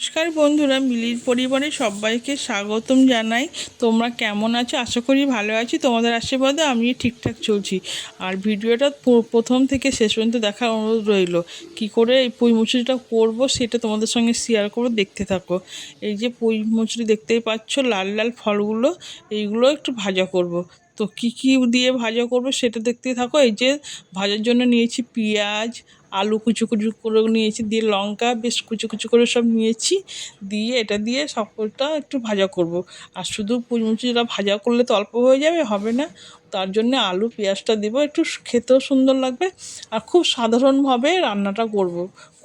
নমস্কার বন্ধুরা, মিলির পরিবারে সবাইকে স্বাগতম জানাই। তোমরা কেমন আছো? আশা করি ভালো আছি। তোমাদের আশীর্বাদে আমি ঠিকঠাক চলছি। আর ভিডিওটা প্রথম থেকে শেষ পর্যন্ত দেখার অনুরোধ রইল। কি করে এই পুঁই মুচুরিটা করবো সেটা তোমাদের সঙ্গে শেয়ার করবো, দেখতে থাকো। এই যে পুঁই মুচুরি দেখতেই পাচ্ছ, লাল লাল ফলগুলো, এইগুলো একটু ভাজা করব। তো কি কি দিয়ে ভাজা করব সেটা দেখতেই থাকো। এই যে ভাজার জন্য নিয়েছি পেঁয়াজ, আলু কুচু কুচু করে নিয়েছি, দিয়ে লঙ্কা বেশ কুচু কুচু করে সব নিয়েছি, দিয়ে এটা দিয়ে সকলটা একটু ভাজা করব। আর শুধু পুঁইমুচিটা ভাজা করলে তো অল্প হয়ে যাবে, হবে না। তার জন্য আলু পেঁয়াজটা দেবো, একটু খেতেও সুন্দর লাগবে। আর খুব সাধারণভাবে রান্নাটা করব,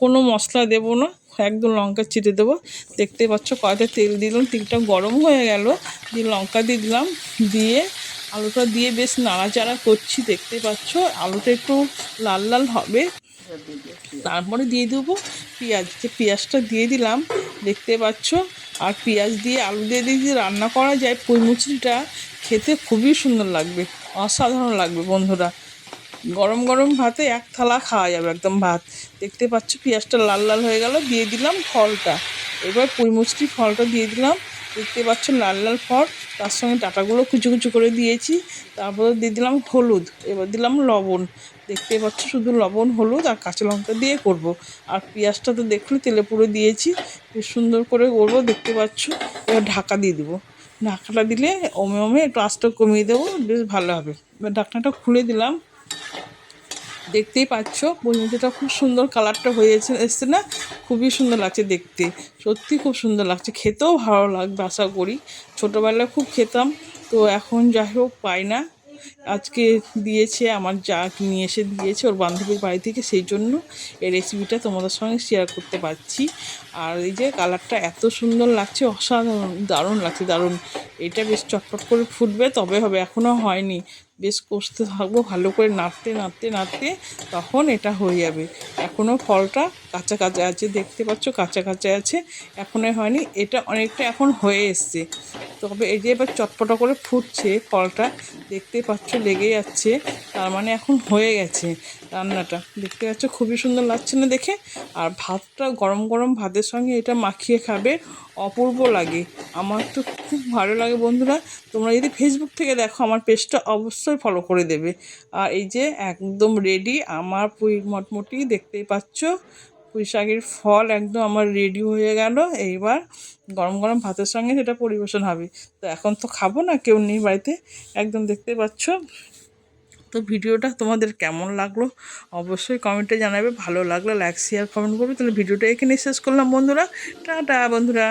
কোনো মশলা দেবো না, একদম লঙ্কা চিড়ে দেবো। দেখতে পাচ্ছ কয়টা তেল দিলাম, তেলটা গরম হয়ে গেল, দিয়ে লঙ্কা দিয়ে দিলাম, দিয়ে আলুটা দিয়ে বেশ নাড়াচাড়া করছি। দেখতে পাচ্ছ আলুটা একটু লাল লাল হবে, তারপরে দিয়ে দেবো পেঁয়াজ। যে পেঁয়াজটা দিয়ে দিলাম, দেখতে পাচ্ছ। আর পেঁয়াজ দিয়ে আলু দিয়ে যদি রান্না করা যায়, পুঁই মুচড়িটা খেতে খুবই সুন্দর লাগবে, অসাধারণ লাগবে বন্ধুরা। গরম গরম ভাতে এক থালা খাওয়া যাবে একদম ভাত। দেখতে পাচ্ছ পেঁয়াজটা লাল লাল হয়ে গেল, দিয়ে দিলাম ফলটা। এবার পুঁই মুচড়ি ফলটা দিয়ে দিলাম, দেখতে পাচ্ছ লাল লাল ফল। তার সঙ্গে ডাঁটাগুলো কুচু কুচু করে দিয়েছি। তারপরে দিয়ে দিলাম হলুদ, এবার দিলাম লবণ। দেখতে পাচ্ছ শুধু লবণ হলুদ আর কাঁচা লঙ্কা দিয়ে করব। আর পেঁয়াজটা তো দেখলে তেলে পুরো দিয়েছি, বেশ সুন্দর করে করবো। দেখতে পাচ্ছ, এবার ঢাকা দিয়ে দেবো। ঢাকাটা দিলে ওমে ওমে একটু আঁচটা কমিয়ে দেবো, বেশ ভালো হবে। এবার ঢাকনাটা খুলে দিলাম। দেখতেই পাচ্ছ পনিরটা খুব সুন্দর কালারটা হয়েছে, এসছে না? খুবই সুন্দর লাগছে দেখতে, সত্যি খুব সুন্দর লাগছে, খেতেও ভালো লাগবে আশা করি। ছোটোবেলায় খুব খেতাম, তো এখন যাই হোক পাই না। আজকে দিয়েছে আমার যা নিয়ে এসে দিয়েছে ওর বান্ধবীর বাড়ি থেকে, সেই জন্য এই রেসিপিটা তোমাদের সঙ্গে শেয়ার করতে পারছি। আর এই যে কালারটা এত সুন্দর লাগছে, অসাধারণ, দারুণ লাগছে, দারুণ। এটা বেশ চটপট করে ফুটবে তবে হবে, এখনও হয়নি। বেশ কষতে থাকবো ভালো করে, নাড়তে নাড়তে নাড়তে, তখন এটা হয়ে যাবে। এখনও ফলটা কাঁচা কাঁচা আছে, দেখতে পাচ্ছ কাঁচা কাঁচা আছে, এখনও হয়নি। এটা অনেকটা এখন হয়ে এসছে, তবে এই যে এবার চটপটা করে ফুটছে ফলটা, দেখতে পাচ্ছ লেগে যাচ্ছে, তার মানে এখন হয়ে গেছে রান্নাটা। দেখতে পাচ্ছ খুবই সুন্দর লাগছে না দেখে? আর ভাতটা গরম গরম ভাতের সঙ্গে এটা মাখিয়ে খাবে, অপূর্ব লাগে। আমার তো খুব ভালো লাগে বন্ধুরা। তোমরা যদি ফেসবুক থেকে দেখো আমার পেজটা অবশ্যই ফলো করে দেবে। আর এই যে একদম রেডি আমার পুঁই মটমটি, দেখতেই পাচ্ছ পুঁই শাকের ফল একদম আমার রেডি হয়ে গেল। এইবার গরম গরম ভাতের সঙ্গে সেটা পরিবেশন হবে। তো এখন তো খাবো না, কেউ নেই বাড়িতে, একদম দেখতে পাচ্ছ। তো ভিডিওটা তোমাদের কেমন লাগলো অবশ্যই কমেন্টে জানাবে। ভালো লাগলে লাইক শেয়ার কমেন্ট করবে। তাহলে ভিডিওটা এখানে শেষ করলাম বন্ধুরা। টাটা বন্ধুরা।